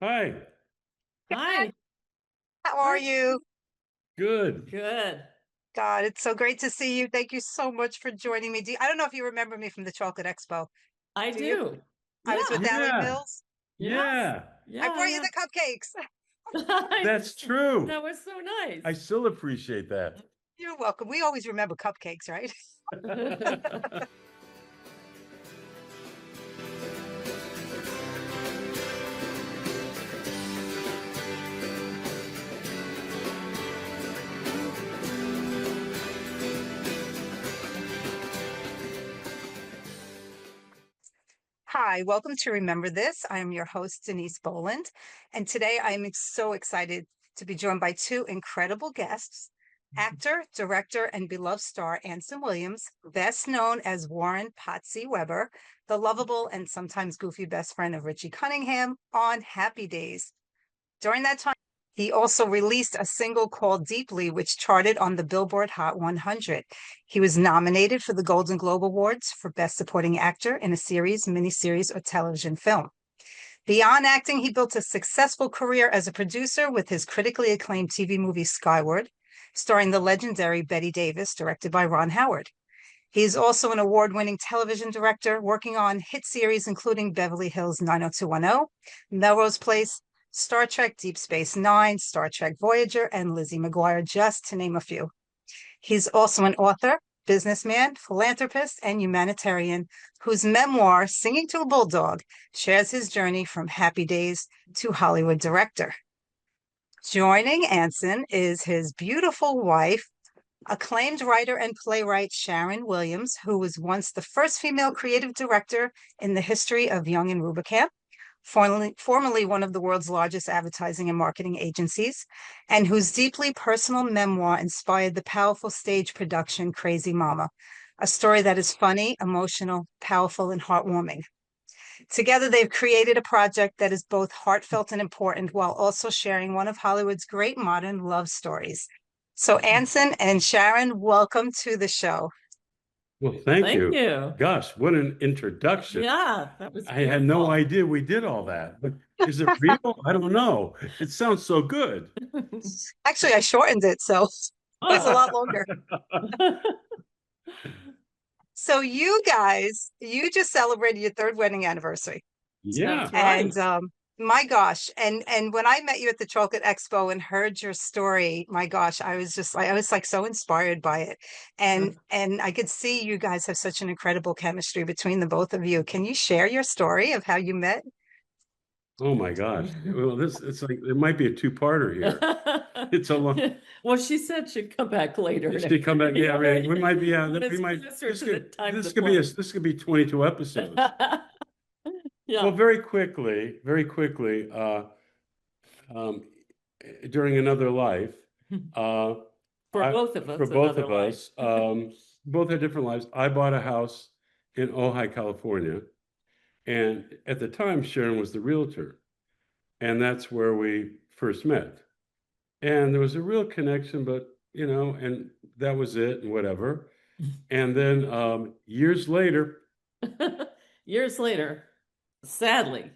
Hi. Hi. How are you? Good. Good. God, it's so great to see you. Thank you so much for joining me. I don't know if you remember me from the Chocolate Expo. I Do you? do. I was with Yeah. Allie Yeah. Mills. Yes. Yeah. I Yeah, brought you yeah. the cupcakes. That's true. That was so I nice. still appreciate that. You're welcome. We always remember cupcakes, right? Hi, welcome to Remember This. I am your host, Denise Boland. And today I'm so excited to be joined by two incredible guests, actor, director, and beloved star Anson Williams, best known as Warren Potsy Weber, the lovable and sometimes goofy best friend of Richie Cunningham on Happy Days. During that time, he also released a single called Deeply, which charted on the Billboard Hot 100. He was nominated for the Golden Globe Awards for Best Supporting Actor in a series, miniseries, or television film. Beyond acting, he built a successful career as a producer with his critically acclaimed TV movie Skyward, starring the legendary Bette Davis, directed by Ron Howard. He is also an award-winning television director, working on hit series including Beverly Hills 90210, Melrose Place, Star Trek Deep Space Nine, Star Trek Voyager, and Lizzie McGuire, just to name a few. He's also an author, businessman, philanthropist, and humanitarian whose memoir, Singing to a Bulldog, shares his journey from Happy Days to Hollywood director. Joining Anson is his beautiful wife, acclaimed writer and playwright Sharon Williams, who was once the first female creative director in the history of Young and Rubicam, formerly one of the world's largest advertising and marketing agencies, and whose deeply personal memoir inspired the powerful stage production Crazy Mama, a story that is funny, emotional, powerful, and heartwarming. Together, they've created a project that is both heartfelt and important while also sharing one of Hollywood's great modern love stories. So, Anson and Sharon, welcome to the show. Well, thank Thank you. you. Gosh, what an introduction. Yeah, that was I had no beautiful. idea we did all that. But is it real? I don't know. It sounds so good. Actually, I shortened it, so it was a lot longer. So, you guys, you just celebrated your third wedding anniversary. Yeah. That's And right. my gosh, and when I met you at the Chocolate Expo and heard your story, my gosh, I was like so inspired by it. And I could see you guys have such an incredible chemistry between the both of you. Can you share your story of how you met? Oh my gosh. Well, it's like it might be a two-parter here. It's a long. Well, she said she'd come back later. She come back. Yeah, right. We might be. Yeah, When we it's might. closer to the time to This could be 22 episodes. play. Well, Yeah. very quickly, um, during another life, uh, For both of for us, both another of life. us, both had different lives. I bought a house in Ojai, California, and at the time, Sharon was the realtor, and that's where we first met. And there was a real connection, but and that was it, and whatever. And then years later, Years later, sadly,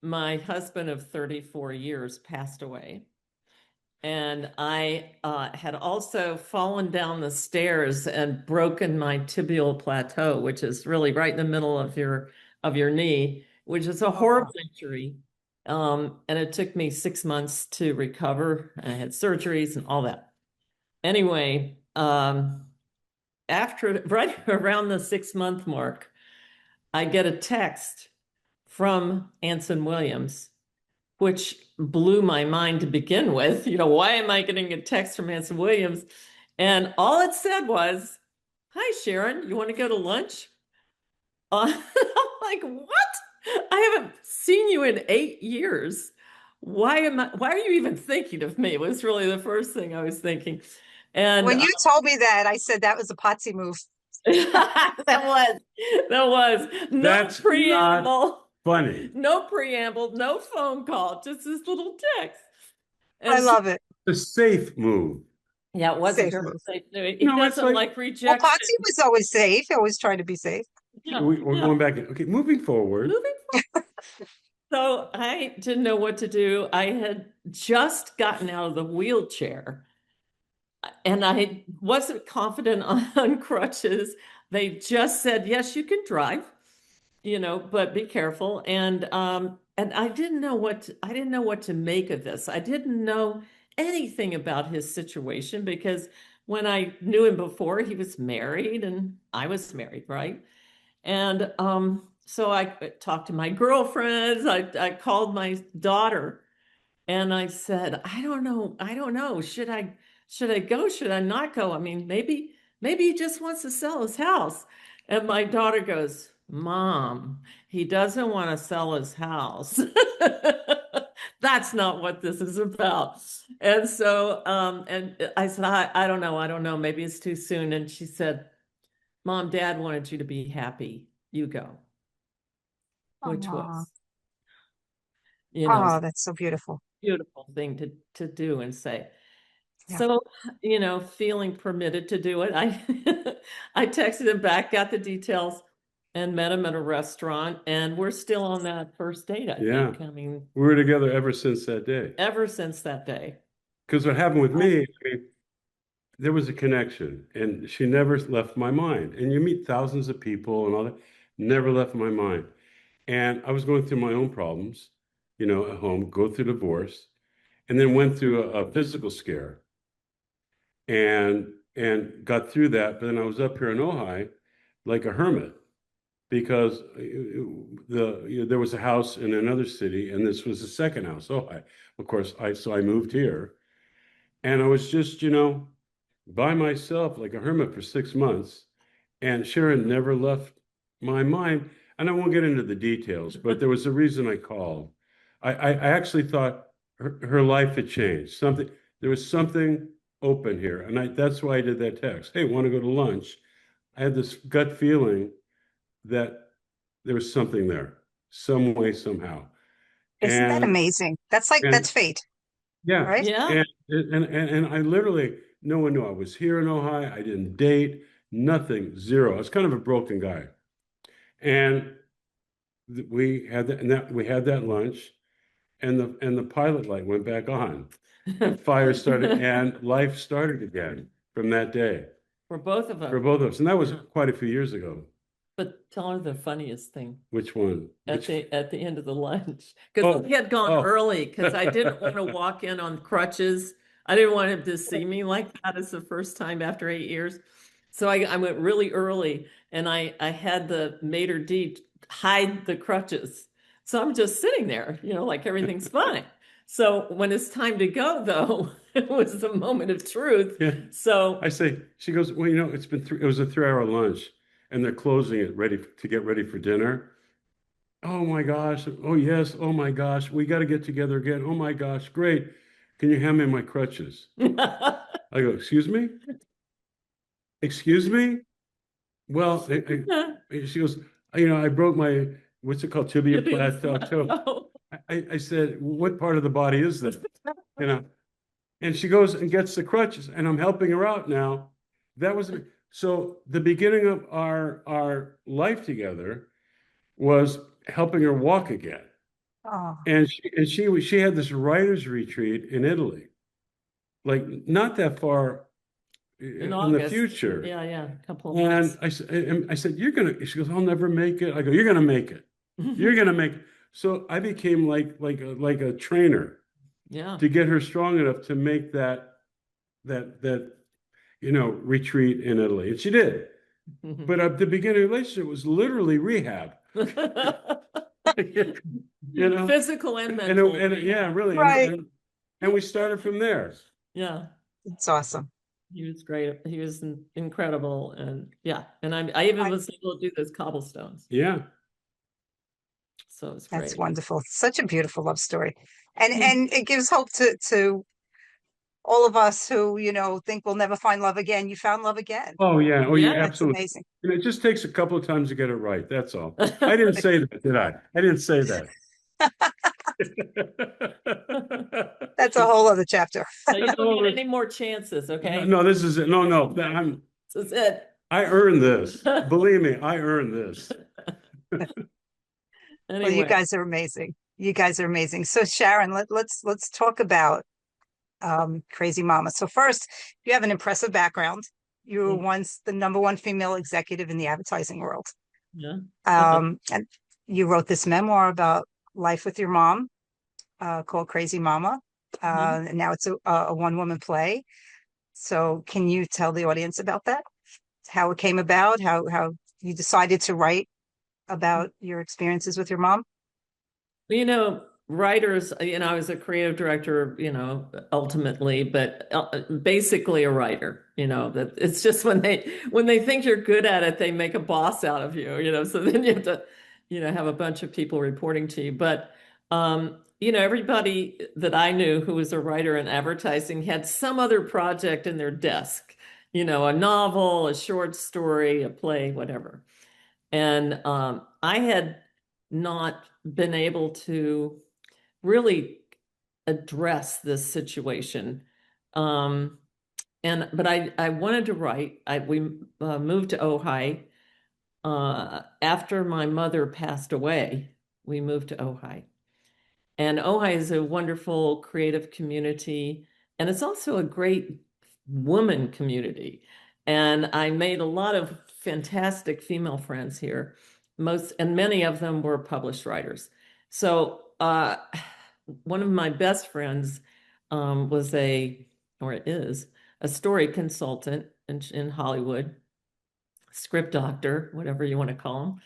my husband of 34 years passed away. And I had also fallen down the stairs and broken my tibial plateau, which is really right in the middle of your knee, which is a horrible injury. And it took me 6 months to recover. I had surgeries and all that. Anyway, after right around the 6 month mark, I get a text from Anson Williams, which blew my mind to begin with. Why am I getting a text from Anson Williams? And all it said was, "Hi, Sharon, you want to go to lunch?" I'm like, what? I haven't seen you in 8 years. Why are you even thinking of me? Was really the first thing I was thinking. And When you told me that, I said that was a Potsy move. that was no that's not preamble. funny. No preamble, no phone call, just this little text. I And love it. The safe move. yeah, it was a Safe very move. safe. He No, it's doesn't like like Well, rejection. Potsy was always safe, always trying to be safe. Yeah, we're yeah. going back. Okay, moving forward. Moving forward. So I didn't know what to do. I had just gotten out of the wheelchair and I wasn't confident on crutches. They just said, yes, you can drive, but be careful. And I didn't know I didn't know what to make of this. I didn't know anything about his situation because when I knew him before, he was married and I was married, right? And so I talked to my girlfriends. I called my daughter and I said, I don't know. Should I go? Should I not go? I mean, maybe he just wants to sell his house. And my daughter goes, Mom, he doesn't want to sell his house. That's not what this is about. And so and I said, I don't know, I don't know. Maybe it's too soon. And she said, Mom, Dad wanted you to be happy. You go. Which Aw. was, Oh, that's so beautiful. beautiful thing to do and say. Yeah. So, feeling permitted to do it, I I texted him back, got the details, and met him at a restaurant, and we're still on that first date, I Yeah. think. I mean, We were together ever since that day. ever since that day. Because what happened with me, I mean, there was a connection, and she never left my mind. And you meet thousands of people and all that, never left my mind. And I was going through my own problems, at home, go through divorce, and then went through a physical scare and got through that. But then I was up here in Ojai like a hermit because there was a house in another city, and this was the second house. Ojai, of course, I moved here, and I was just, by myself like a hermit for 6 months, and Sharon never left my mind. And I won't get into the details, but there was a reason I called. I actually thought her life had changed. There was something open here, and that's why I did that text. Hey, want to go to lunch? I had this gut feeling that there was something there, some way, somehow. Isn't that And amazing? That's and fate, yeah, right? Yeah. and I literally, no one knew I was here in Ojai. I didn't date, nothing, zero. I was kind of a broken guy. And we had that lunch, and the pilot light went back on. Fire started, and life started again from that day For both of for them. both of us. And that was quite a few years ago. But tell her the funniest thing Which one? at the end of the lunch. Because Oh, we had gone oh. early because I didn't want to walk in on crutches. I didn't want him to see me like that as the first time after 8 years. So I went really early and I had the maitre d' hide the crutches. So I'm just sitting there, like everything's fine. So when it's time to go, though, it was the moment of truth. Yeah. So She goes, well, it was a 3-hour lunch, and they're closing it to get ready for dinner. Oh my gosh. Oh yes. Oh my gosh. We got to get together again. Oh my gosh. Great. Can you hand me my crutches? I go, excuse me? Excuse me? Well, she goes, I broke my, what's it called? Tibia plateau. I said, what part of the body is this? And she goes and gets the crutches, and I'm helping her out now. So the beginning of our life together was helping her walk again. Oh, And she had this writer's retreat in Italy, like not that far in the August. future. Yeah, a couple of And months. I said, she goes, I'll never make it. I go, you're gonna make it. You're gonna make it. So I became like a trainer Yeah. to get her strong enough to make that retreat in Italy. And she did. But at the beginning of the relationship was literally rehab. Physical and mental. Yeah, really. right. And we started from there. Yeah. It's awesome. He was great. He was incredible. And yeah. And I even was able to do those cobblestones. Yeah. So it's great. That's wonderful. Such a beautiful love story. And it gives hope to all of us who, think we'll never find love again. You found love again. Oh, yeah. Oh, yeah, Yeah. That's absolutely. amazing. And it just takes a couple of times to get it right. That's all. I didn't say that, did I? I didn't say that. That's a whole other chapter. So you don't get any more chances, okay? No, this is it. No. This is it. I earned this. Believe me, I earned this. Well, you Anyway, guys are amazing. You guys are amazing. So Sharon, let's talk about Crazy Mama. So first, you have an impressive background. You were once the number one female executive in the advertising world. Yeah. And you wrote this memoir about life with your mom, called Crazy Mama. And now it's a one-woman play. So can you tell the audience about that? How it came about, how you decided to write about your experiences with your mom? You know, writers, I was a creative director, ultimately, but basically a writer, that it's just when they think you're good at it, they make a boss out of you, so then you have to, have a bunch of people reporting to you. But everybody that I knew who was a writer in advertising had some other project in their desk, a novel, a short story, a play, whatever. And I had not been able to really address this situation. But I wanted to write. We moved to Ojai after my mother passed away. We moved to Ojai. And Ojai is a wonderful creative community, and it's also a great woman community. And I made a lot of fantastic female friends here. Many of them were published writers. So one of my best friends was is a story consultant in Hollywood, script doctor, whatever you want to call them.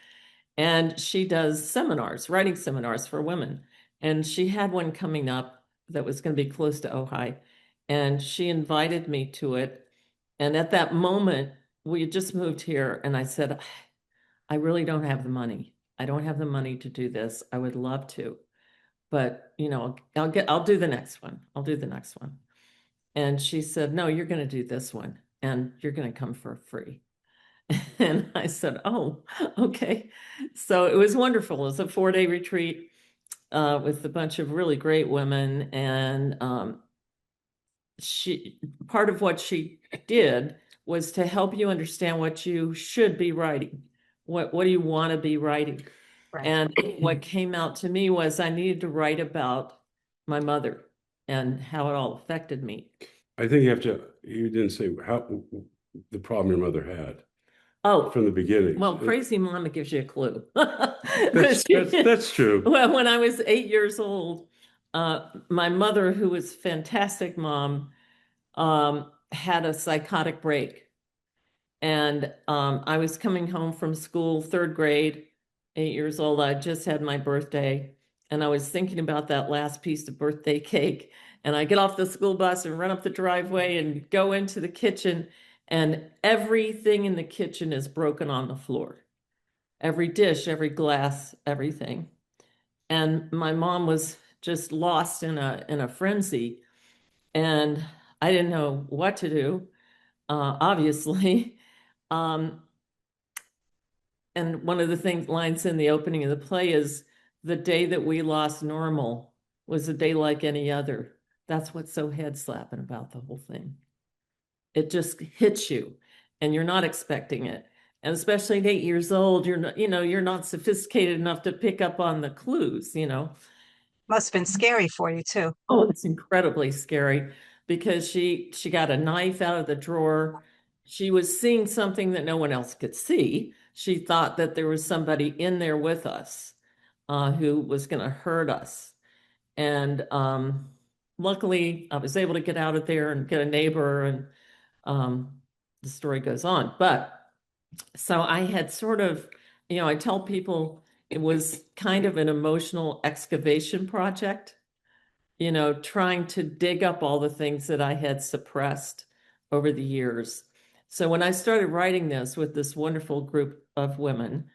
And she does seminars, writing seminars for women. And she had one coming up that was going to be close to Ojai. And she invited me to it. And at that moment, we had just moved here. And I said, I really don't have the money. I don't have the money to do this. I would love to. But, I'll do the next one. I'll do the next one. And she said, no, you're going to do this one. And you're going to come for free. And I said, oh, okay. So it was wonderful. It was a 4-day retreat with a bunch of really great women. And part of what she did was to help you understand what you should be writing. What do you want to be writing? Right. And what came out to me was I needed to write about my mother and how it all affected me. I think you didn't say how the problem your mother had Oh, from the beginning. well, Crazy Mama gives you a clue. That's true. Well, when I was 8 years old, my mother, who was a fantastic mom, had a psychotic break. And I was coming home from school, third grade, 8 years old. I just had my birthday. And I was thinking about that last piece of birthday cake. And I get off the school bus and run up the driveway and go into the kitchen. And everything in the kitchen is broken on the floor. Every dish, every glass, everything. And my mom was just lost in a frenzy. And I didn't know what to do, obviously. And one of the lines in the opening of the play is, the day that we lost normal was a day like any other. That's what's so head slapping about the whole thing. It just hits you and you're not expecting it. And especially at 8 years old, you're not sophisticated enough to pick up on the clues. Must have been scary for you too. Oh, it's incredibly scary because she got a knife out of the drawer. She was seeing something that no one else could see. She thought that there was somebody in there with us who was going to hurt us. And luckily, I was able to get out of there and get a neighbor, and the story goes on. But so I had sort of, I tell people it was kind of an emotional excavation project, trying to dig up all the things that I had suppressed over the years. So when I started writing this with this wonderful group of women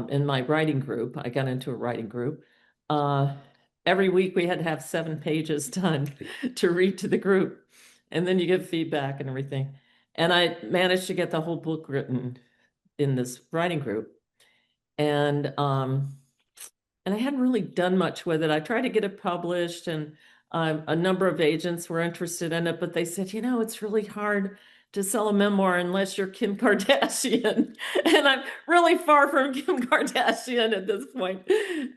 in my writing group, I got into a writing group. Every week we had to have 7 pages done to read to the group. And then you get feedback and everything. And I managed to get the whole book written in this writing group. And I hadn't really done much with it. I tried to get it published, and a number of agents were interested in it, but they said, it's really hard to sell a memoir unless you're Kim Kardashian. And I'm really far from Kim Kardashian at this point.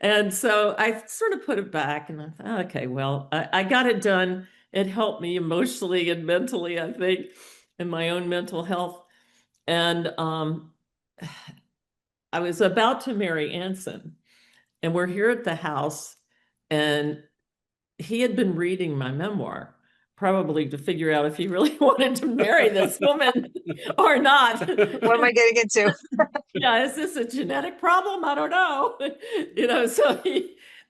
And so I sort of put it back and I thought, okay, well, I got it done. It helped me emotionally and mentally, I think, in my own mental health. And I was about to marry Anson, and we're here at the house, and he had been reading my memoir, probably to figure out if he really wanted to marry this woman or not. What am I getting into? Yeah, is this a genetic problem? I don't know.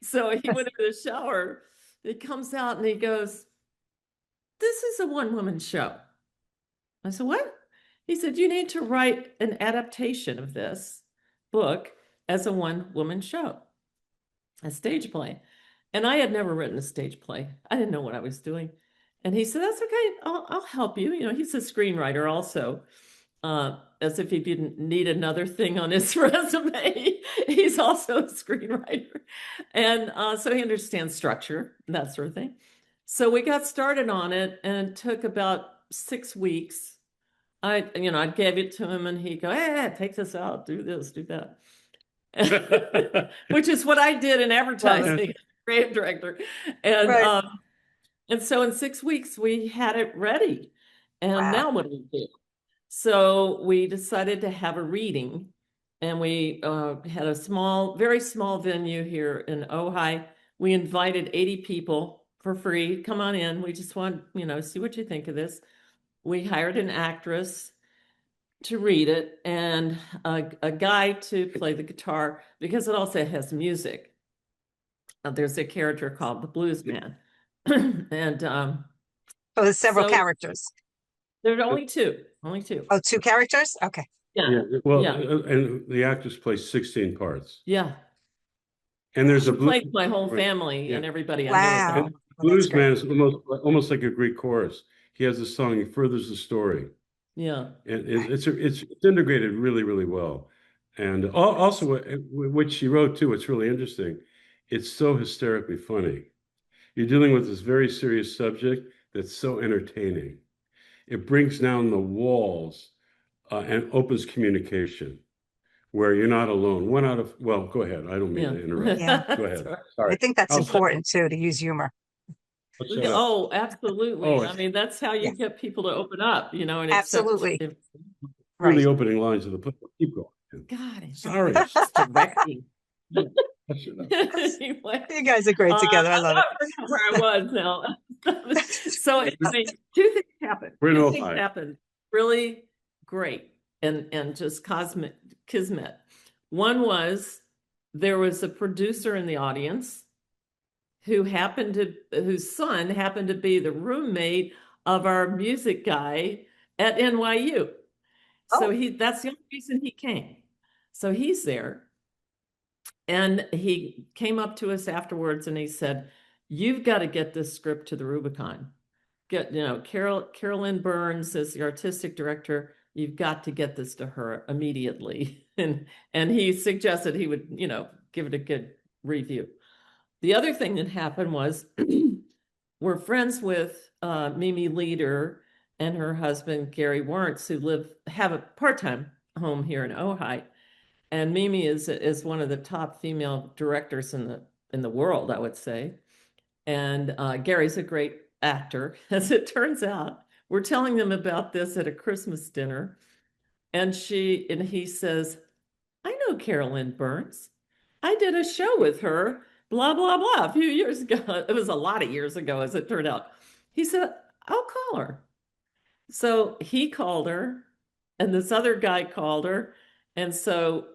So he went into the shower. He comes out and he goes, "This is a one-woman show." I said, "What?" He said, "You need to write an adaptation of this book as a one-woman show, a stage play." And I had never written a stage play. I didn't know what I was doing. And he said, "That's okay. I'll help you." He's a screenwriter also, as if he didn't need another thing on his resume. He's also a screenwriter. And so he understands structure, that sort of thing. So we got started on it, and it took about 6 weeks. I gave it to him and he'd go, "Hey, take this out, do this, do that." Which is what I did in advertising, creative director. And Right. and so in 6 weeks we had it ready. And Wow. now what do we do? So we decided to have a reading, and we had a very small venue here in Ojai. We invited 80 people for free. Come on in. We just want, see what you think of this. We hired an actress to read it and a guy to play the guitar, because it also has music. There's a character called the Blues Man. And Oh, there's several so characters. there are only two. Oh, two characters? Okay. Yeah. Well, Yeah. and the actors play 16 parts. Yeah. And there's She a blues. played my whole family and everybody I know. Wow. And blues man is almost like a Greek chorus. He has a song, he furthers the story. Yeah. And it's integrated really, really well. And also, what she wrote too, it's really interesting. It's so hysterically funny. You're dealing with this very serious subject that's so entertaining. It brings down the walls and opens communication where you're not alone. Well, go ahead. I don't mean to interrupt. Yeah. Go ahead. I Sorry. think that's important too, to use humor. Shut up. Oh, absolutely. Oh, I mean, that's how you get people to open up, and Absolutely. Through Right. the opening lines of the book. Keep going. God, Sorry. just directing. You guys are great together. I love it. I where I was now. So anyway, two things happened. Two things happened really great and just kismet. One was there was a producer in the audience whose son happened to be the roommate of our music guy at NYU. So that's the only reason he came. So he's there. And he came up to us afterwards and he said, "You've got to get this script to the Rubicon. Carolyn Burns is the artistic director. You've got to get this to her immediately." And he suggested he would, give it a good review. The other thing that happened was we're friends with Mimi Leader and her husband, Gary Warrants, who have a part-time home here in Ojai. And Mimi is one of the top female directors in the world, I would say. And Gary's a great actor, as it turns out. We're telling them about this at a Christmas dinner. And he says, "I know Carolyn Burns. I did a show with her, blah, blah, blah, a few years ago." It was a lot of years ago, as it turned out. He said, "I'll call her." So he called her, and this other guy called her. And so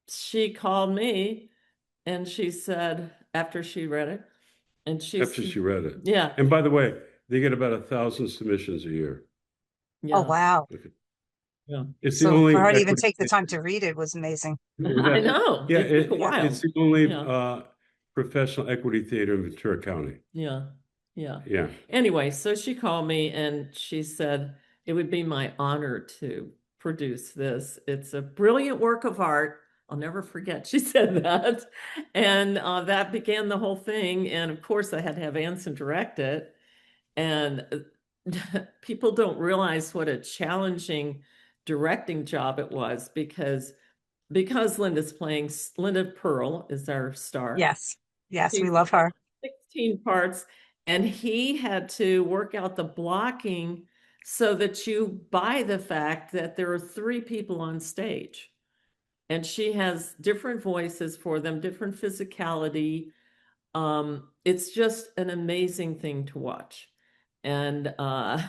she called me, and she said, after she read it, yeah. And by the way, they get about 1,000 submissions a year. Yeah. Oh, wow. Yeah. It's So the only for her to even take the time to read it was amazing. I know. Yeah, it took a while. it's the only professional equity theater in Ventura County. Yeah. Yeah. Anyway, so she called me and she said, "It would be my honor to produce this. It's a brilliant work of art. I'll never forget." She said that. And that began the whole thing. And of course, I had to have Anson direct it. And people don't realize what a challenging directing job it was because Linda Pearl is our star. Yes. Yes, we She's love her. 16 parts, and he had to work out the blocking so that you buy the fact that there are 3 people on stage. And she has different voices for them, different physicality. It's just an amazing thing to watch. And I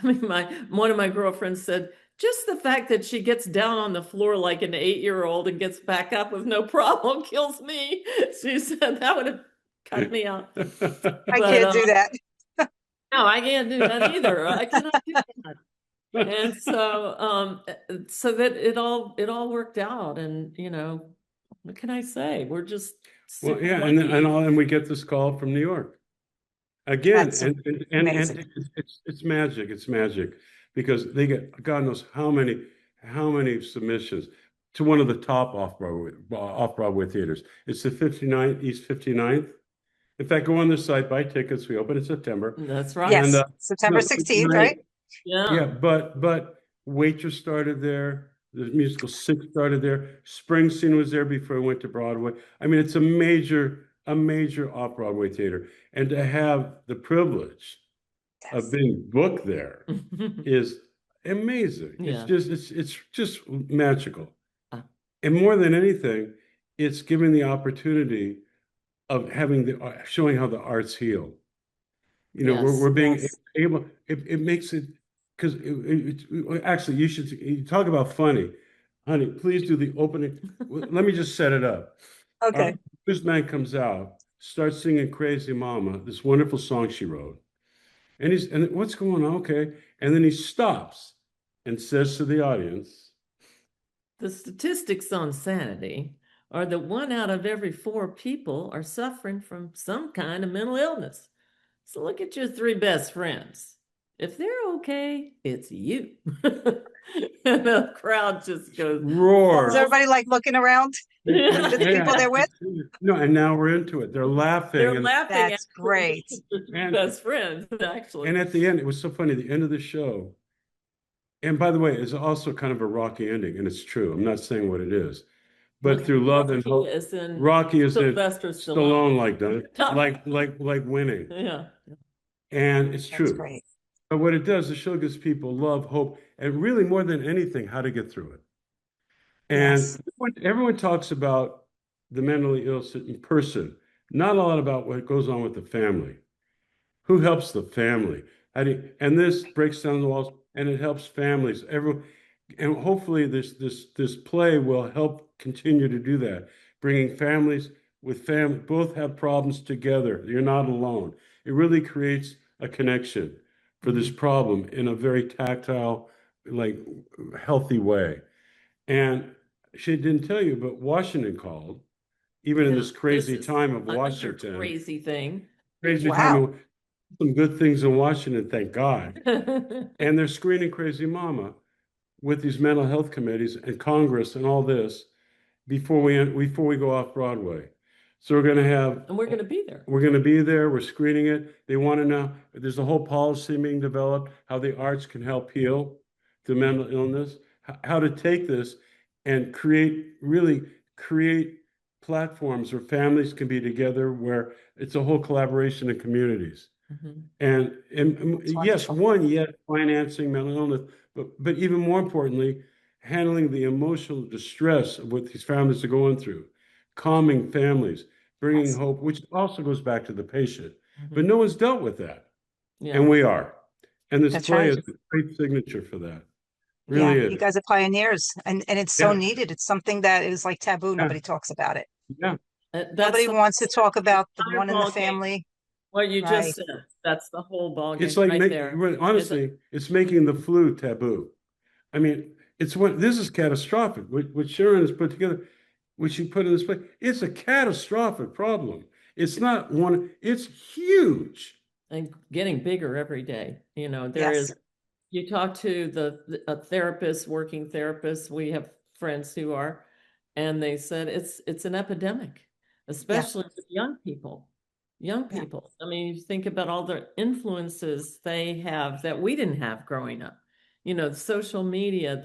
mean, one of my girlfriends said, just the fact that she gets down on the floor like an 8-year-old and gets back up with no problem kills me. She said that would have cut me out. I But can't do that. no, I can't do that either. I cannot do that. And so that it all worked out, and what can I say? We're just Well, super yeah, lucky. and we get this call from New York again, That's and amazing. it's magic. It's magic because they get God knows how many submissions to one of the top off-Broadway theaters. It's the 59th East 59th. In fact, go on the site, buy tickets. We open in September. That's right. And Yes, September no, 16th, right? Yeah. yeah, but Waitress started there. The musical Six started there. Springsteen was there before he went to Broadway. I mean, it's a major off-Broadway theater. And to have the privilege of Yes. being booked there is amazing. Yeah. It's just magical. Ah. And more than anything, it's giving the opportunity of showing how the arts heal. We're Yes. being Yes. able. It makes it because actually you talk about funny, honey. Please do the opening. Let me just set it up. Okay. This man comes out, starts singing "Crazy Mama," this wonderful song she wrote, and what's going on? Okay, and then he stops and says to the audience, The statistics on sanity are that 1 out of every 4 people are suffering from some kind of mental illness. So look at your 3 best friends. If they're okay, it's you. And the crowd just goes, "Roar!" Is everybody like looking around? And- To the people they're with? No, and now we're into it. They're laughing, they're and laughing That's at great. their best friends, actually. and at the end, it was so funny. The end of the show. And by the way, it's also kind of a rocky ending, and it's true. I'm not saying what it is, but through love and hope, Rocky is in Sylvester Stallone like done it, like winning, Yeah. and it's That's true. great. But what it does, the show gives people love, hope, and really more than anything, how to get through it. And Yes. everyone talks about the mentally ill person, not a lot about what goes on with the family. Who helps the family? And this breaks down the walls, and it helps families. And hopefully this play will help continue to do that, bringing families with family both have problems together. You're not alone. It really creates a connection for this problem in a very tactile, like healthy way. And she didn't tell you, but Washington called, even in this crazy time of Another Washington. crazy thing. Crazy Wow. time of some good things in Washington, thank God. And they're screening Crazy Mama with these mental health committees and Congress and all this before we go off Broadway. So we're going to have And we're going to be there. we're going to be there. We're screening it. They want to know. There's a whole policy being developed how the arts can help heal the mental illness, how to take this and really create platforms where families can be together, where it's a whole collaboration in communities. Mhm. And yes, wonderful. financing mental illness, but even more importantly, handling the emotional distress of what these families are going through, calming families, bringing Yes. hope, which also goes back to the patient. But Mhm. no one's dealt with that, Yeah. and we are. And this That's play right. is a great signature for that. Yeah, Really you is. guys are pioneers, and it's so Yeah, needed. It's something that is like taboo. yeah, Nobody talks about it. yeah. That's Nobody the wants to talk about the entire one in the ball game. family. What you Right. just said. That's the whole ball game It's like right there. honestly, it's making the flu taboo. I mean, this is catastrophic. What Sharon has put together, what she put in this play, it's a catastrophic problem. It's not one, it's huge. And getting bigger every day. There Yes. is. You talk to a therapist, working therapists. We have friends who are, and they said it's an epidemic, especially with young people. young Yeah. people. I mean, you think about all the influences they have that we didn't have growing up. The social media,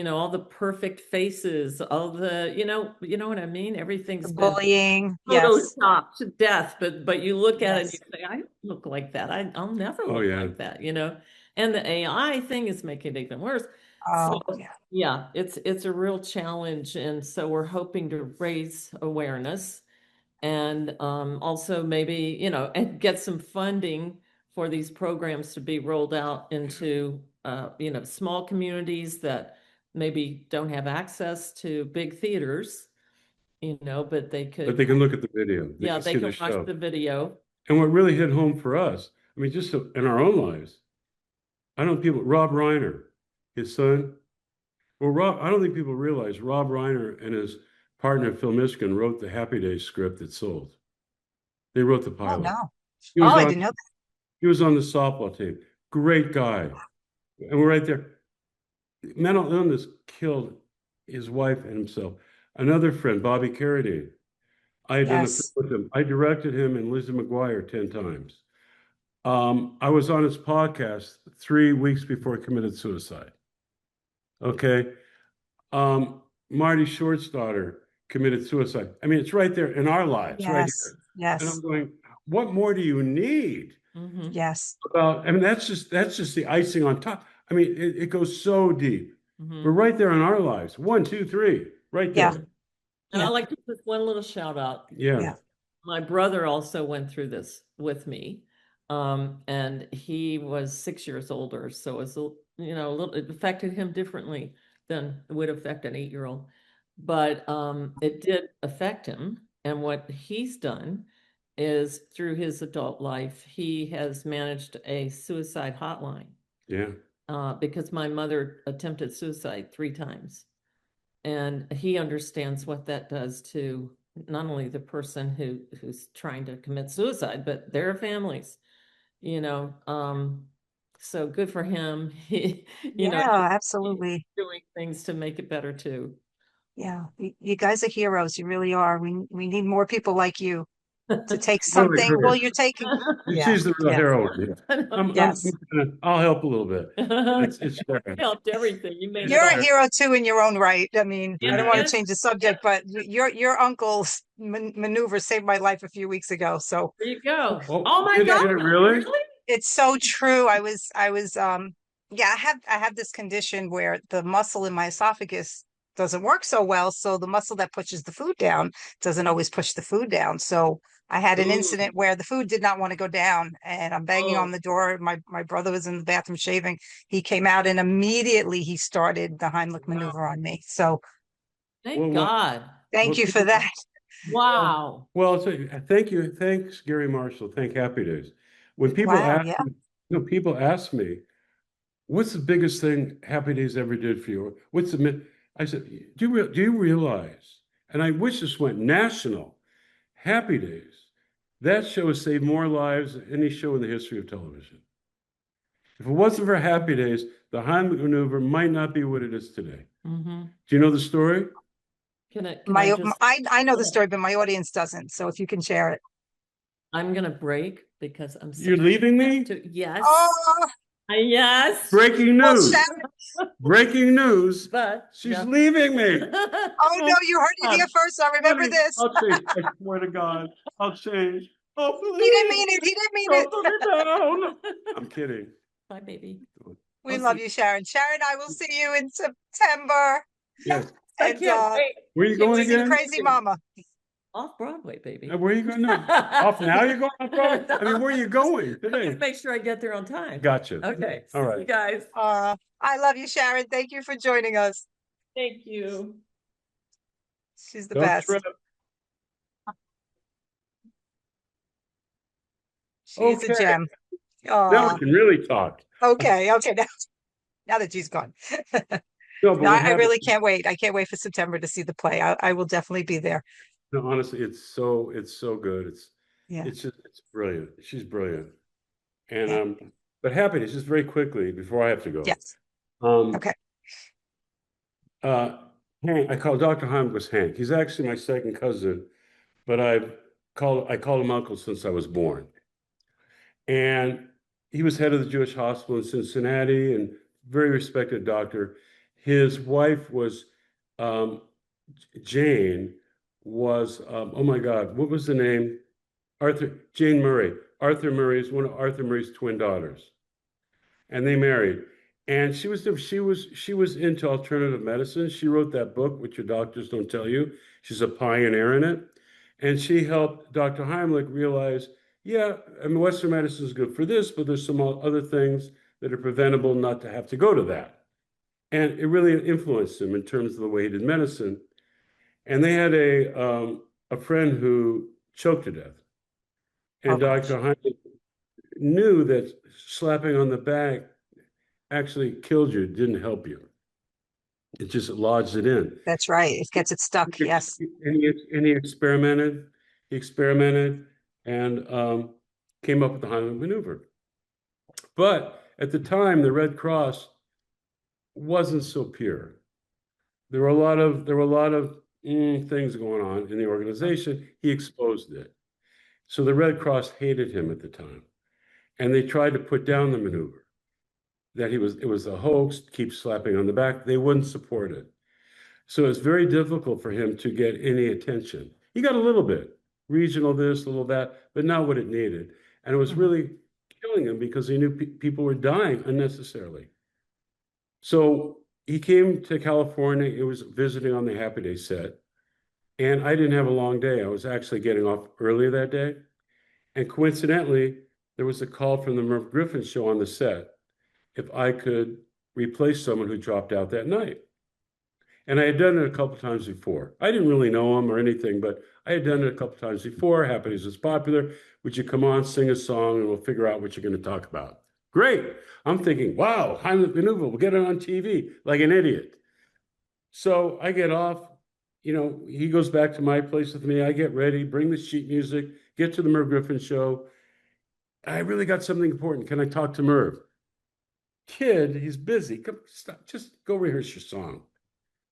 all the perfect faces, all the, you know what I mean? The Everything's been bullying. Yes. photoshopped to death, but you look at it and you Yes. say, I don't look like that. I'll never Oh look yeah. like that, And the AI thing is making it even worse. So Oh, yeah. yeah, it's a real challenge. And so we're hoping to raise awareness and also maybe, and get some funding for these programs to be rolled out into, small communities that maybe don't have access to big theaters, but they But they could, can look at the video. They yeah, can they see can the watch show. the video. And what really hit home for us, I mean, just in our own lives, I know people, Rob Reiner, his son. Well, Rob, I don't think people realize Rob Reiner and his partner Phil Mishkin wrote the Happy Days script that sold. They wrote the Oh, pilot. no. He Oh, was I on didn't know that. he was on the softball team. Great guy. And we're right there. Mental illness killed his wife and himself. Another friend, Bobby Carradine. I had done a film Yes. with him. I directed him and Lizzie McGuire 10 times. I was on his podcast 3 weeks before he committed suicide. Okay. Marty Short's daughter committed suicide. I mean, it's right there in our lives, right Yes. here. And I'm Yes. going, what more do you need? Hmm. Yes. I mean, that's just the icing on top. I mean, it goes so deep. We're Hmm. right there in our lives. 1, 2, 3, right Yeah. there. And I Yeah. like to put one little shout out. Yeah. Yeah. My brother also went through this with me. And he was 6 years older. So it's, it affected him differently than it would affect an 8-year-old. But it did affect him. And what he's done is through his adult life, he has managed a suicide hotline Yeah. because my mother attempted suicide 3 times. And he understands what that does to not only the person who's trying to commit suicide, but their families, you know. So good for him. He, Yeah. he's Absolutely. doing things to make it better too. Yeah. You guys are heroes. You really are. We need more people like you to take Really something. Well, great. you're taking. Yeah. She's the real Yeah. heroine. Yes. I'll help a little bit. It's Sharon. Helped everything. You made It's it You're a all. Sharon. hero too in your own right. I mean, I And don't Yeah. want to and change the subject, but your uncle's maneuver saved my life a few weeks ago. So there you go. Oh, Oh my did God, it really? really? it's so true. I was yeah, I have this condition where the muscle in my esophagus doesn't work so well. So the muscle that pushes the food down doesn't always push the food down. So I had an Ooh, incident where the food did not want to go down and I'm banging on oh, the door. My brother was in the bathroom shaving. He came out and immediately he started the Heimlich wow. maneuver on me. So Thank Well, God. thank you for that. Wow. well, thank you. Thanks, Gary Marshall. Thank Happy Days. When people Wow, ask yeah. me, people ask me, what's the biggest thing Happy Days ever did for you? I said, do you realize? And I wish this went national. Happy Days. That show has saved more lives than any show in the history of television. If it wasn't for Happy Days, the Heimlich maneuver might not be what it is today. Hmm. Do you know the story? Can I just, I know the story, but my audience doesn't. So if you can share it. I'm gonna break because I'm You're sorry leaving me? yes. Oh, Yes. Breaking well, news. Sharon. Breaking news. But She's yeah. leaving me. Oh no, you heard it here first. So remember Honey, this. I'll change. I swear to God, I'll change. Oh, He didn't please. mean it. He didn't mean Don't it. put me down. I'm kidding. Bye, baby. We I'll love see. you, Sharon. Sharon, I will see you in September. Yes. I And can't wait. Where are you Can't going wait see to again? Crazy see you. Mama. Off Broadway, baby. Where are you going? No. Off now? You're going off Broadway? I mean, where are you going today? Just make sure I get there on time. Gotcha. Okay. All See right. you guys. I love you, Sharon. Thank you for joining us. Thank you. She's the Don't best. trip. She's a Okay. gem. Now we can really talk. Okay. Okay. Now that she's gone. No, but No, what I happened? really can't wait. I can't wait for September to see the play. I will definitely be there. No, honestly, it's so good. Yeah. It's brilliant. She's brilliant. And Yeah. but Happiness, just very quickly before I have to go. Yes. Um, Okay. Hank, I call Dr. Heimlich Hank. He's actually my second cousin, but I've I called him uncle since I was born. And he was head of the Jewish hospital in Cincinnati and very respected doctor. His wife was Jane, was oh my God, what was the name? Jane Murray. Arthur Murray is one of Arthur Murray's twin daughters, and they married. And she was into alternative medicine. She wrote that book, which your doctors don't tell you. She's a pioneer in it, and she helped Dr. Heimlich realize, yeah, I mean, Western medicine is good for this, but there's some other things that are preventable not to have to go to that. And it really influenced him in terms of the way he did medicine. And they had a friend who choked to death. And Oh, gosh. Dr. Heimlich knew that slapping on the back actually killed you, didn't help you. It just lodged it in. That's right. It gets it stuck. Yes. And he experimented. And came up with the Heimlich maneuver. But at the time, the Red Cross wasn't so pure. There were a lot of things going on in the organization. He exposed it. So the Red Cross hated him at the time. And they tried to put down the maneuver. That it was a hoax, keep slapping on the back. They wouldn't support it. So it's very difficult for him to get any attention. He got a little bit, regional this, a little that, but not what it needed. And it was really killing him because he knew people were dying unnecessarily. So he came to California. It was visiting on the Happy Day set. And I didn't have a long day. I was actually getting off early that day. And coincidentally, there was a call from the Merv Griffin show on the set if I could replace someone who dropped out that night. And I had done it a couple times before. I didn't really know him or anything, but I had done it a couple times before. Happy Days was popular. Would you come on, sing a song, and we'll figure out what you're going to talk about? Great. I'm thinking, wow, Heimlich maneuver, we'll get it on TV like an idiot. So I get off, he goes back to my place with me. I get ready, bring the sheet music, get to the Merv Griffin show. I really got something important. Can I talk to Merv? Kid, he's busy. Come, stop. Just go rehearse your song.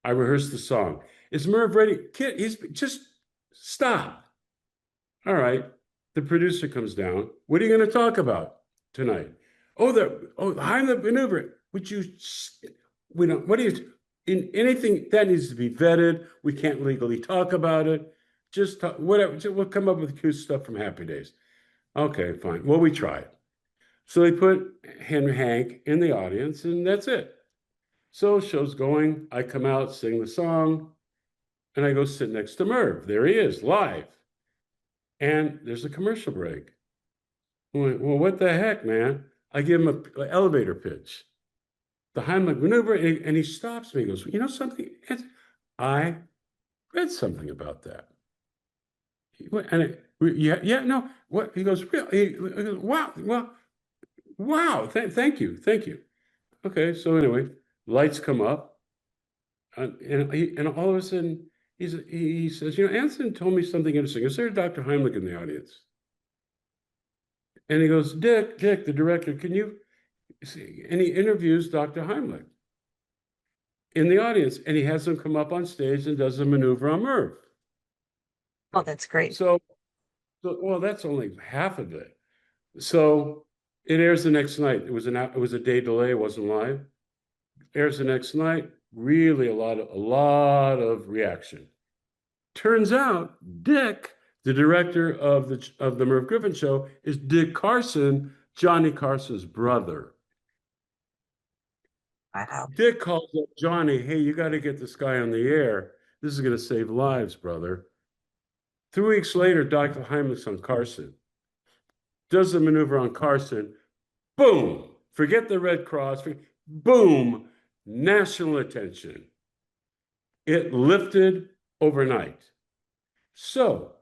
I rehearsed the song. Is Merv ready? Kid, he's just stop. All right. The producer comes down. What are you going to talk about tonight? The Heimlich maneuver. What do you, in anything that needs to be vetted? We can't legally talk about it. Just talk, whatever. We'll come up with cute stuff from Happy Days. Okay, fine. Well, we tried. So they put Hank in the audience, and that's it. So show's going. I come out, sing the song, and I go sit next to Merv. There he is, live. And there's a commercial break. I'm like, well, what the heck, man? I give him an elevator pitch. The Heimlich maneuver, and he stops me. He goes, you know something? I read something about that. No. What? He goes, really? He goes, wow, well, wow, thank you. Okay, so anyway, lights come up, and all of a sudden he says, Anson told me something interesting. Is there a Dr. Heimlich in the audience? And he goes, Dick, the director, can you see? And he interviews Dr. Heimlich in the audience, and he has him come up on stage and does a maneuver on Merv. Oh, that's great. So well, that's only half of it. So it airs the next night. It was a day delay. It wasn't live. Airs the next night. Really a lot of reaction. Turns out Dick, the director of the Merv Griffin show, is Dick Carson, Johnny Carson's brother. Wow. Dick calls up Johnny, hey, you got to get this guy on the air. This is going to save lives, brother. 3 weeks later, Dr. Heimlich's on Carson. Does the maneuver on Carson. Boom. Forget the Red Cross. Boom. National attention. It lifted overnight. So,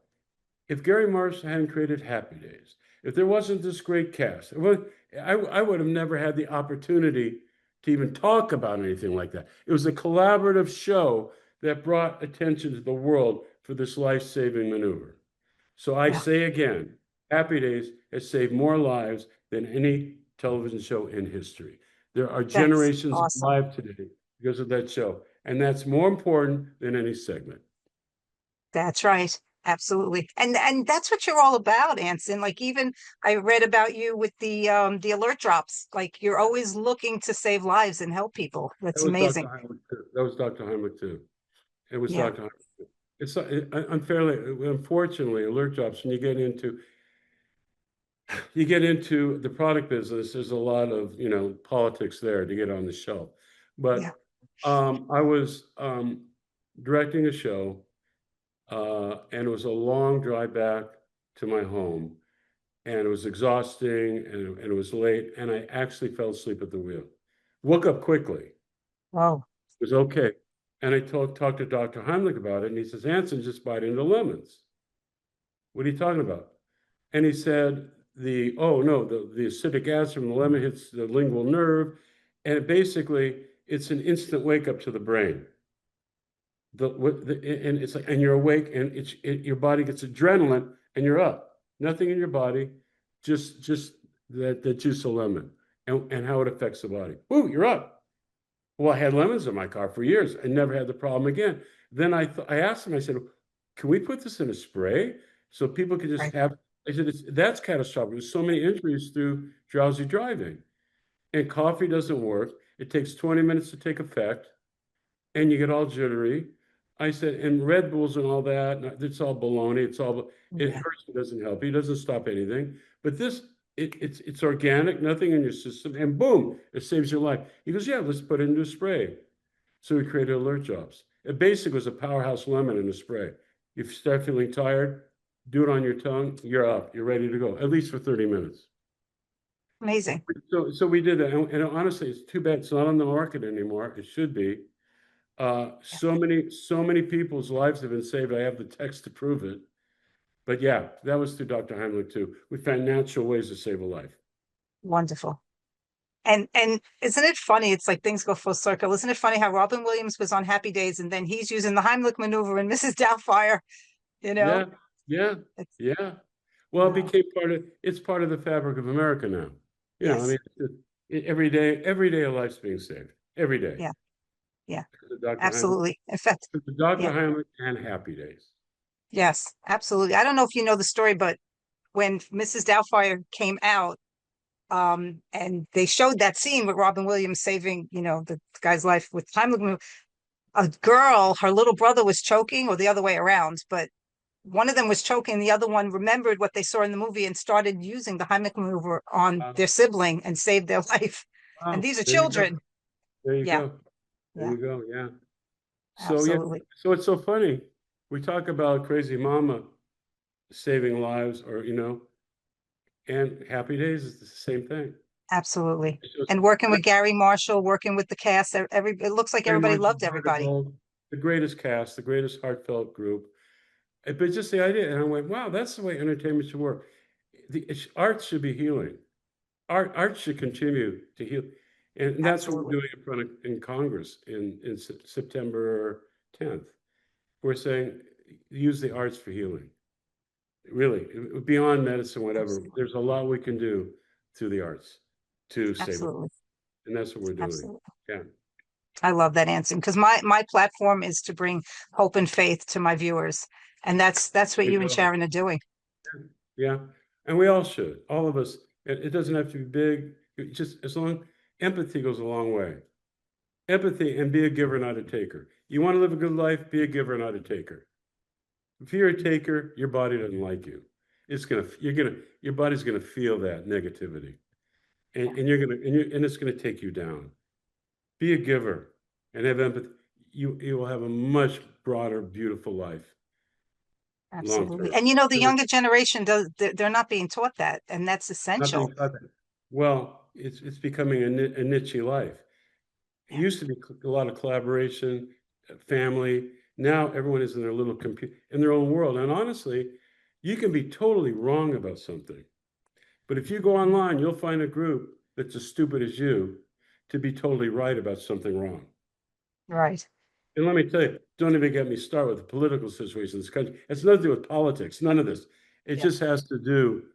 if Gary Morrison hadn't created Happy Days, if there wasn't this great cast, I would have never had the opportunity to even talk about anything like that. It was a collaborative show that brought attention to the world for this life-saving maneuver. So I say again, Happy Days has saved more lives than any television show in history. There are generations alive today because of that show. And that's more important than any segment. That's right. Absolutely. And that's what you're all about, Anson. Like even I read about you with the alert drops. Like you're always looking to save lives and help people. That That's was Dr. amazing. Heimlich too. That was Dr. Heimlich too. It was Yeah. Dr. Heimlich. It's unfairly, unfortunately, alert drops, when you get into the product business, there's a lot of, politics there to get on the shelf. Yeah. But I was directing a show, and it was a long drive back to my home, and it was exhausting, and it was late, and I actually fell asleep at the wheel. Woke up quickly. It Wow. was okay. And I talked to Dr. Heimlich about it, and he says, Anson, just bite into lemons. What are you talking about? And he said, the acidic acid from the lemon hits the lingual nerve, and it's an instant wake up to the brain. And it's like, and you're awake, and your body gets adrenaline, and you're up. Nothing in your body, just the juice of lemon, and how it affects the body. Ooh, you're up. Well, I had lemons in my car for years. I never had the problem again. Then I asked him, I said, can we put this in a spray so people can just Right. have, I said, that's catastrophic. There's so many injuries through drowsy driving. And coffee doesn't work. It takes 20 minutes to take effect, and you get all jittery. I said, and Red Bulls and all that, it's all baloney. It Yeah. hurts, it doesn't help you, it doesn't stop anything. But this, it's organic, nothing in your system, and boom, it saves your life. He goes, yeah, let's put it into a spray. So we created alert drops. It basically was a powerhouse lemon in a spray. If you start feeling tired, do it on your tongue, you're up, you're ready to go, at least for 30 minutes. Amazing. So we did that. And honestly, it's too bad it's not on the market anymore. It should be. So many people's lives have been saved. I have the text to prove it. But yeah, that was through Dr. Heimlich too. We found natural ways to save a life. Wonderful. And isn't it funny? It's like things go full circle. Isn't it funny how Robin Williams was on Happy Days and then he's using the Heimlich maneuver and Mrs. Doubtfire, you know? Yeah, yeah, It's yeah. Well, wow. it's part of the fabric of America now. I Yes. mean, every day a life's being saved. Every day. Yeah. Yeah. The Dr. Heimlich, Absolutely. In fact, the Dr. yeah. Heimlich and Happy Days. Yes, absolutely. I don't know if you know the story, but when Mrs. Doubtfire came out, and they showed that scene with Robin Williams saving, the guy's life with Heimlich maneuver, a girl, her little brother was choking, or the other way around, but one of them was choking, the other one remembered what they saw in the movie and started using the Heimlich maneuver on Wow, their sibling and saved their life. And wow, these are there you go. children. There you Yeah, go. There yeah, you go. Yeah. So yeah, absolutely. so it's so funny. We talk about crazy mama saving lives, or and Happy Days is the same thing. Absolutely. It's just And working with Gary Marshall, working with the cast, it looks like Gary everybody Marshall, loved everybody. the greatest cast, the greatest heartfelt group. But just the idea, and I went, wow, that's the way entertainment should work. Art should be healing. Art should continue to heal, and that's what we're Absolutely. doing in Congress in September 10th. We're saying use the arts for healing. Really, beyond medicine, whatever. Absolutely. There's a lot we can do through the arts to save it, Absolutely. and that's what we're doing. Absolutely. Yeah, I love that answer because my platform is to bring hope and faith to my viewers. And that's what there you you and go. Sharon are doing. Yeah, and we all should. All of us. It doesn't have to be big. Just as long empathy goes a long way. Empathy, and be a giver, not a taker. You want to live a good life, be a giver, not a taker. If you're a taker, your body doesn't like you. Your body's gonna feel that negativity, Yeah, and it's gonna take you down. Be a giver and have empathy. You will have a much broader, beautiful life long absolutely. term. And the younger generation they're not being taught that, and that's Not being essential. taught that. Well, it's becoming a niche life. It Yeah, used to be a lot of collaboration, family. Now everyone is in their little computer, in their own world. And honestly, you can be totally wrong about something. But if you go online, you'll find a group that's as stupid as you to be totally right about something wrong. right. And let me tell you, don't even get me started with the political situation in this country. It's nothing to do with politics, none of this. It Yeah, just has to do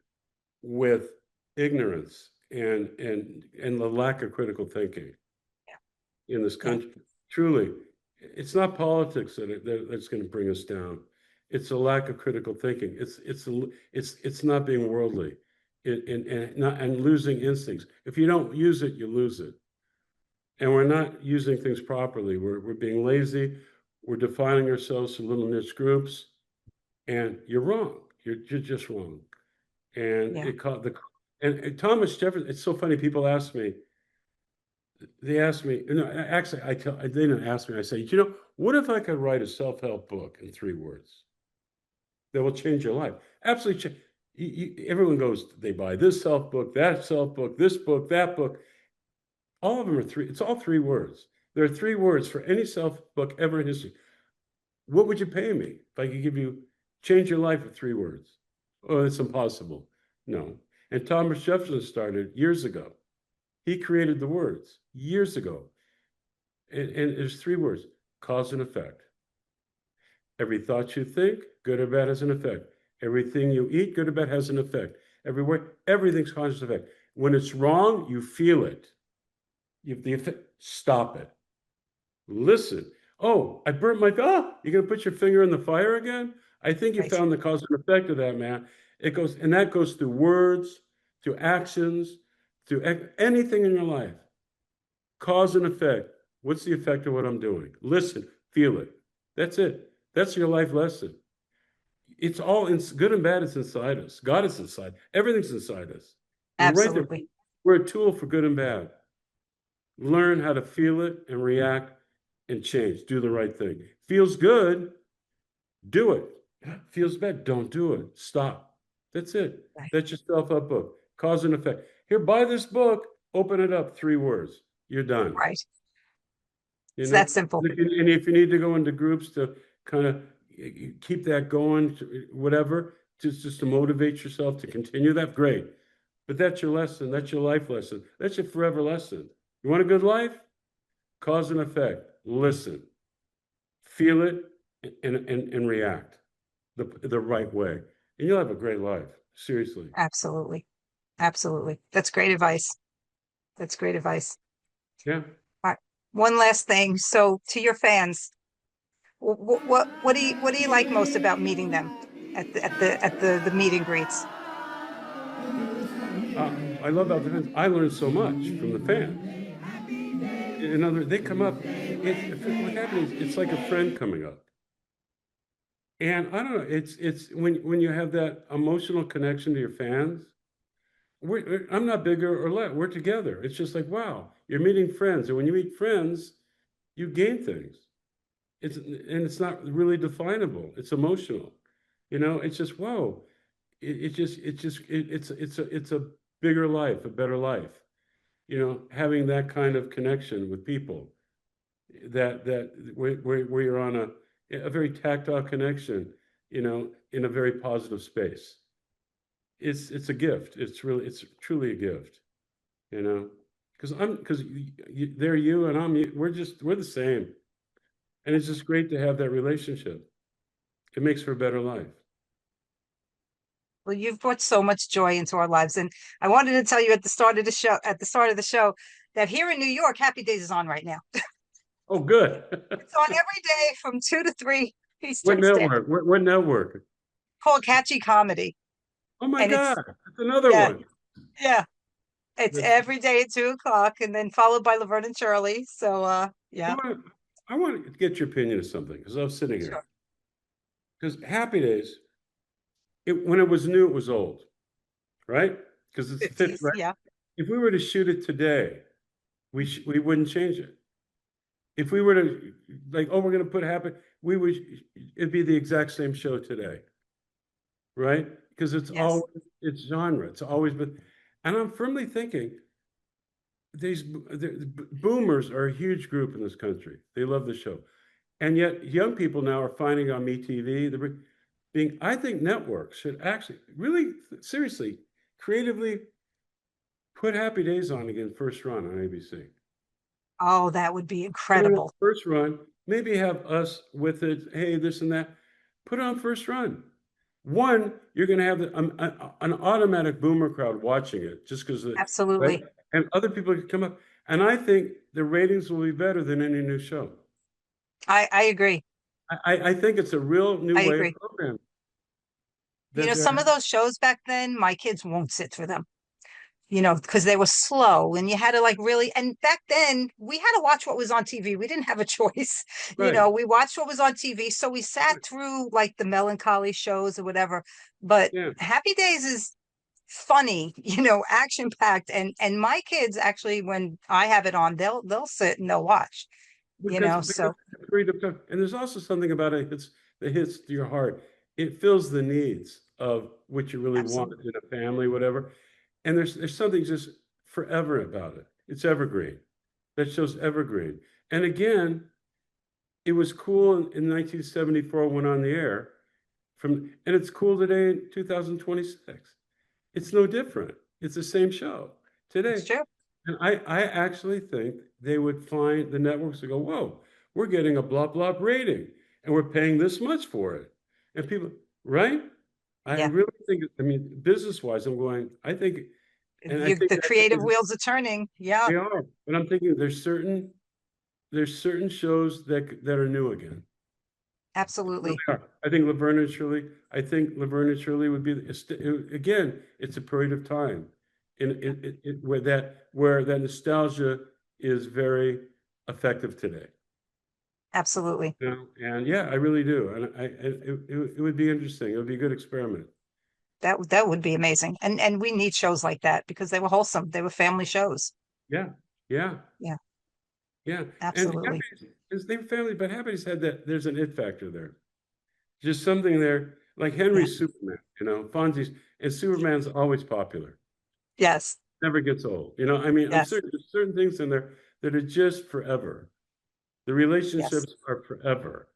with ignorance and the lack of critical thinking in this yeah, country. Truly, it's not politics that's going to bring us down. It's a lack of critical thinking. It's not being worldly, and losing instincts. If you don't use it, you lose it. And we're not using things properly. We're being lazy. We're defining ourselves to little niche groups, and you're wrong. You're just wrong. And Yeah. it caught the and Thomas Jefferson. It's so funny. People ask me. They ask me. No, actually, they didn't ask me. I say, what if I could write a self-help book in 3 words that will change your life? Absolutely. Everyone goes. They buy this self book, that self book, this book, that book. All of them are 3. It's all 3 words. There are 3 words for any self book ever in history. What would you pay me if I could change your life with 3 words? Oh, it's impossible. No. And Thomas Jefferson started years ago. He created the words years ago. And there's 3 words: cause and effect. Every thought you think, good or bad, has an effect. Everything you eat, good or bad, has an effect. Everything's cause and effect. When it's wrong, you feel it. Stop it. Listen. Oh, I burnt my you're gonna put your finger in the fire again? I think you Right. found the cause and effect of that, man. That goes through words, to actions, to anything in your life. Cause and effect. What's the effect of what I'm doing? Listen, feel it. That's it. That's your life lesson. It's all good and bad. It's inside us. God is inside. Everything's inside us. We're right there. Absolutely. We're a tool for good and bad. Learn how to feel it and react and change. Do the right thing. Feels good, do it. Feels bad, don't do it. Stop. That's it. Right. That's your self-help book. Cause and effect. Here, buy this book. Open it up. 3 words. You're done. Right. It's that simple. And if you need to go into groups to kind of keep that going, whatever, just to motivate yourself to continue that, great. But that's your lesson. That's your life lesson. That's your forever lesson. You want a good life? Cause and effect. Listen, feel it, and react the right way, and you'll have a great life. Seriously. Absolutely. Absolutely. That's great advice. That's great advice. Yeah. All right. One last thing. So to your fans, what do you like most about meeting them at the meet and greets? I love about the fans. I learned so much from the fans. In other words, they come up. What happens is it's like a friend coming up. And I don't know. It's when you have that emotional connection to your fans. I'm not bigger or less. We're together. It's just like, wow, you're meeting friends, and when you meet friends, you gain things. It's not really definable. It's emotional. It's just whoa. It's a bigger life, a better life. Having that kind of connection with people, that where you're on a very tactile connection, in a very positive space. It's a gift. It's truly a gift, because they're you and I'm you. We're the same, and it's just great to have that relationship. It makes for a better life. Well, you've brought so much joy into our lives, and I wanted to tell you at the start of the show, that here in New York, Happy Days is on right now. Oh, good. It's on every day from 2 to 3 What Eastern Standard, network? What network? called Catchy Comedy. Oh my And God, that's another yeah, one. yeah, it's That's- every day at 2 o'clock, and then followed by Laverne and Shirley. So, I yeah, want I want to get your opinion of something, because I was sitting here. sure. Because Happy Days, when it was new, it was old, right? Because it's the 50th, 50s, right? yeah, If we were to shoot it today, we wouldn't change it. If we were to we're going to put Happy, it'd be the exact same show today, right? Because yes, it's genre. It's always been, and I'm firmly thinking boomers are a huge group in this country. They love the show, and yet young people now are finding on MeTV. I think networks should actually really seriously, creatively put Happy Days on again, first run on ABC. oh, that would be Put it on incredible. first run. Maybe have us with it. Hey, this and that. Put it on first run. One, you're going to have an automatic boomer crowd watching it just because, right? Absolutely. And other people can come up. And I think the ratings will be better than any new show. I agree. I think it's a real new I way of agree. programming. You That know, some of those shows back then, my kids won't sit for them, you know, because they were slow and you had to like really, and back then we had to watch what was on TV. We didn't have a choice. You right. know, we watched what was on TV. So we sat through like the melancholy shows or whatever. But Yeah, Happy Days is funny, you know, action packed. And my kids actually, when I have it on, they'll sit and they'll watch, you because know. because So it's a period of time, and there's also something about it that hits to your heart. It fills the needs of what you really want absolutely. in a family, whatever. And there's something just forever about it. It's evergreen. That show's evergreen. And again, it was cool in 1974 when on the air, and it's cool today in 2026. It's no different. It's the same show It's today. true. And I actually think they would find the networks to go, whoa, we're getting a blah blah rating and we're paying this much for it. And people, right? I Yeah. really think, I mean, business wise, I'm going, I think, and I think The that creative is, wheels are turning. Yeah, they are. But I'm thinking there's certain shows that are new again. Really absolutely. are. I think Laverne and Shirley. I think Laverne and Shirley would be again. It's a period of time, in where that nostalgia is very effective today. Absolutely. You know? And yeah, I really do. And it would be interesting. It would be a good experiment. That would be amazing. And we need shows like that because they were wholesome. They were family shows. Yeah, yeah, Yeah, yeah. And absolutely. Happy's is their family, but Happy's had that. There's an it factor there. Just something there, like Yeah. Henry's Superman. Fonzie's, and Superman's always popular. Yes. Never gets old. I mean, I'm Yes. certain there's certain things in there that are just forever. The Yes. relationships are forever.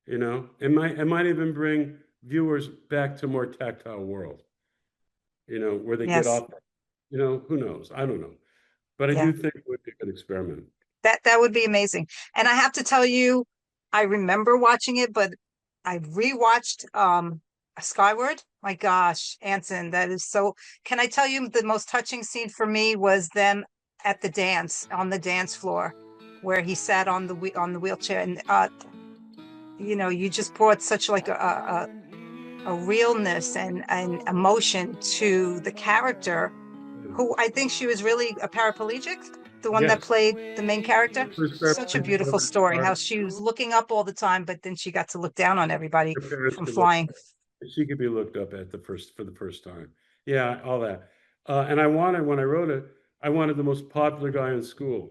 It might even bring viewers back to a more tactile world. Where they get Yes. off. Who knows? I don't know, but I Yeah. do think it would be a good experiment. That would be amazing. And I have to tell you, I remember watching it, but I rewatched Skyward. My gosh, Anson, that is so. Can I tell you the most touching scene for me was them at the dance on the dance floor where he sat on on the wheelchair and you know, you just brought such like a realness and emotion to the character who I think she was really a paraplegic, the one that Yes, played the main character. first Such a paraplegic beautiful over story, how art. she was looking up all the time, but then she got to look down on everybody Her parents from could look. flying. She could be looked up at for the first time. Yeah, all that. And I wanted when I wrote it, I wanted the most popular guy in school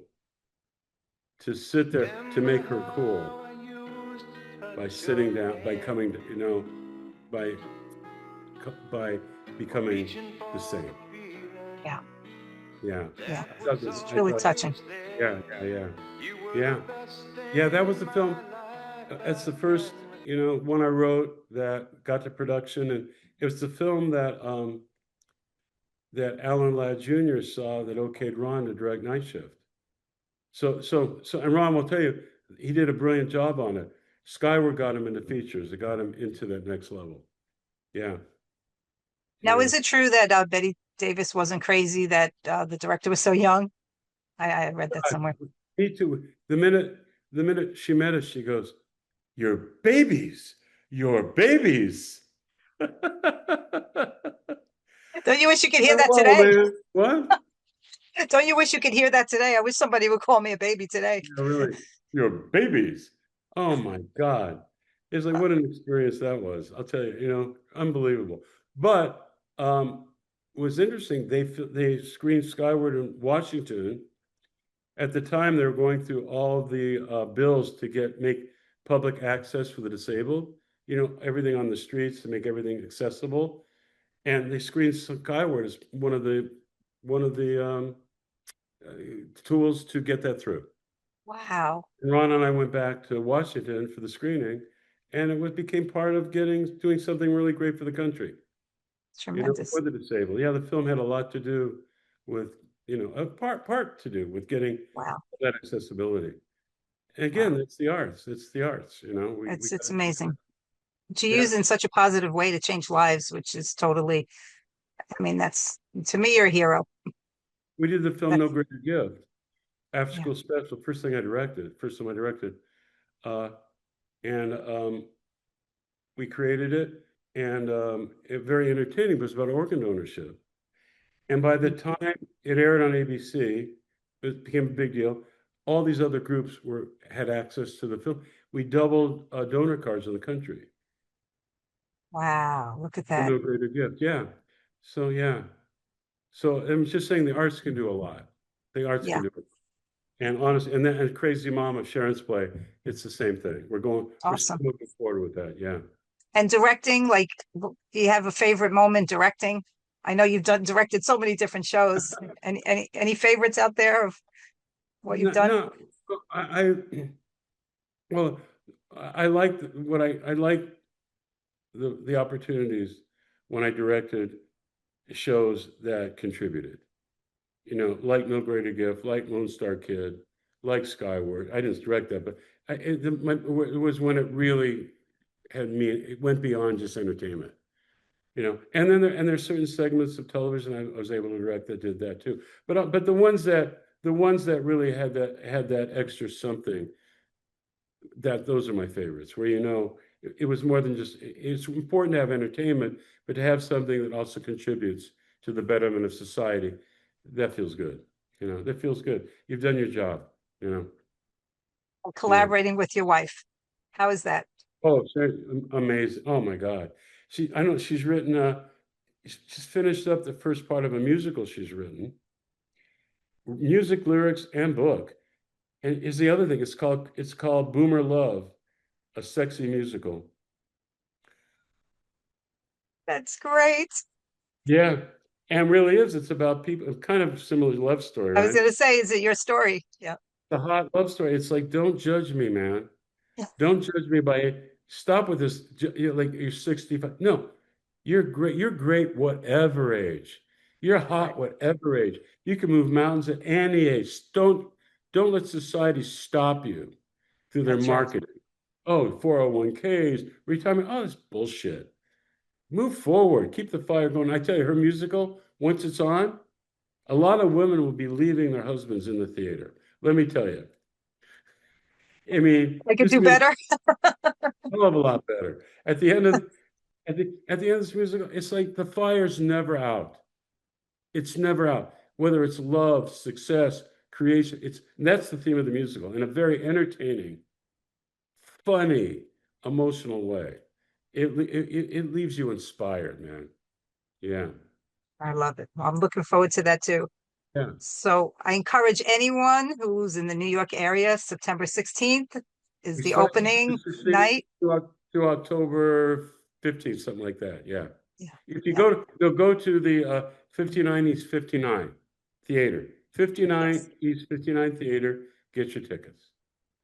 to sit there to make her cool by sitting down, by coming, by by becoming the same. Yeah, Yeah, yeah. It's I really thought, touching. yeah, yeah, yeah, yeah, yeah. That was the film. That's the first, one I wrote that got to production, and it was the film that Alan Ladd Jr. saw that okayed Ron to direct Night Shift. And Ron will tell you, he did a brilliant job on it. Skyward got him into features. It got him into that next level. Yeah, Now, yeah. is it true that Betty Davis wasn't crazy that the director was so young? I read that somewhere. Me too. The minute she met us, she goes, "You're babies. You're babies." Don't you wish you could hear that Hello, today? man. What? Don't you wish you could hear that today? I wish somebody would call me a baby today. Yeah, really. You're babies. Oh my God. It's like what an experience that was. I'll tell you, unbelievable. But it was interesting. They screened Skyward in Washington. At the time, they were going through all the bills to make public access for the disabled. Everything on the streets to make everything accessible. And they screened Skyward as one of the tools to get that through. Wow, And Ron and I went back to Washington for the screening, and became part of doing something really great for the country, tremendous. for the disabled. Yeah, the film had a lot to do with, a part to do with getting Wow, that accessibility. And wow. again, it's the arts. It's the arts. We It's got to do that. amazing to Yeah, use in such a positive way to change lives, which is totally, I mean, that's to me, you're a hero. we did the film No That's Greater Gift, after yeah, school special. First time I directed. Uh, and we created it, and it very entertaining. It was about organ ownership. And by the time it aired on ABC, it became a big deal. All these other groups had access to the film. We doubled donor cards in the country. Wow, look at For that. no greater gift. Yeah. So yeah. So I'm just saying the arts can do a lot. The arts Yeah. can do it. And honestly, and Crazy Mom of Sharon's play, it's the same thing. We're still Awesome. looking forward with that. Yeah. And directing, like, do you have a favorite moment directing? I know you've directed so many different shows. Any favorites out there of what you've No, done? no, well, I like what I like the opportunities when I directed shows that contributed. Like No Greater Gift, like Lone Star Kid, like Skyward. I didn't direct that, but it was when it really it went beyond just entertainment. And then there's certain segments of television I was able to direct that did that too. But the ones that really had that extra something, those are my favorites. Where it was more than just, it's important to have entertainment, but to have something that also contributes to the betterment of society. That feels good. That feels good. You've done your job. Yeah. Collaborating with your wife. How is that? Oh, amazing. Oh my God. I know she's written, she's finished up the first part of a musical she's written, music, lyrics, and book. And is the other thing, it's called Boomer Love, a sexy musical. That's great. Yeah. And really is. It's about people, kind of similar love story, I was right? going to say, is it your story? Yeah. The hot love story. It's like, don't judge me, man. Don't judge me stop with this. Like you're 65. No, you're great. You're great, whatever age. You're hot, whatever age. You can move mountains at any age. Don't let society stop you through their That's right. marketing. Oh, 401ks, retirement. Oh, that's bullshit. Move forward. Keep the fire going. I tell you, her musical, once it's on, a lot of women will be leaving their husbands in the theater. Let me tell you. I mean, I could this do music better. a hell of a lot better. At the end of this musical, it's like the fire's never out. It's never out. Whether it's love, success, creation, that's the theme of the musical in a very entertaining, funny, emotional way. It leaves you inspired, man. Yeah. I love it. I'm looking forward to that too. Yeah. So I encourage anyone who's in the New York area, September 16th is We the start opening to see night. through October 15th, something like that. Yeah. Yeah. If you Yeah. go to the 59 East 59 Theater, 59 Yes. East 59 Theater, get your tickets.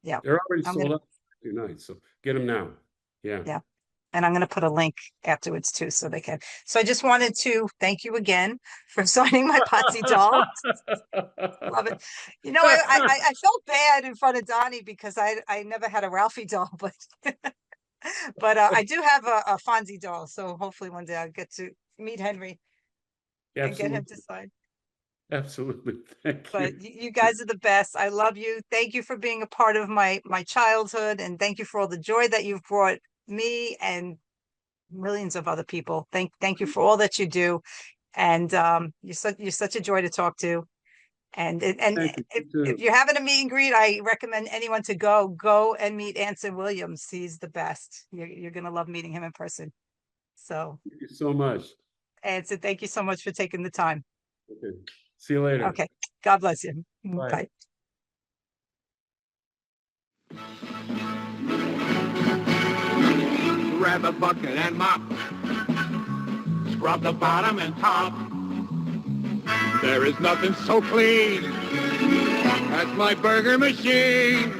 Yeah. They're already I'm sold gonna, out for 2 nights, so get them now. Yeah. yeah. And I'm going to put a link afterwards too, so they can. So I just wanted to thank you again for signing my Potsy doll. Love it. I felt bad in front of Donnie because I never had a Ralphie doll, but I do have a Fonzie doll. So hopefully one day I'll get to meet Henry and get him to Absolutely. sign. Absolutely. Thank But you. you guys are the best. I love you. Thank you for being a part of my childhood, and thank you for all the joy that you've brought me and millions of other people. Thank you for all that you do. And you're such a joy to talk to. And Thank you. if you're having a meet and greet, I recommend anyone to go and meet Anson Williams. He's the best. You're gonna love meeting him in person. So Thank you so much. Anson, thank you so much for taking the time. Okay. See you later. Okay. God bless you. Bye. Bye. Grab a bucket and mop. Scrub the bottom and top. There is nothing so clean as my burger machine.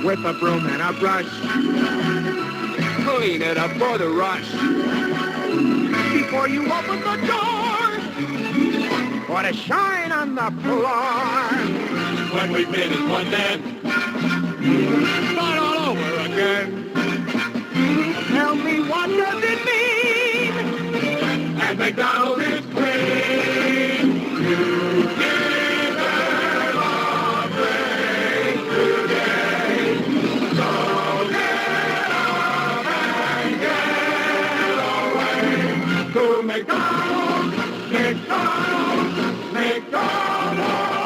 With a broom and a brush, clean it up for the rush. Before you open the door, put a shine on the floor. When we finish one then, start all over again. Tell me, what does it mean? And McDonald's is clean. You deserve a break today. So to McDonald's, McDonald's, McDonald's.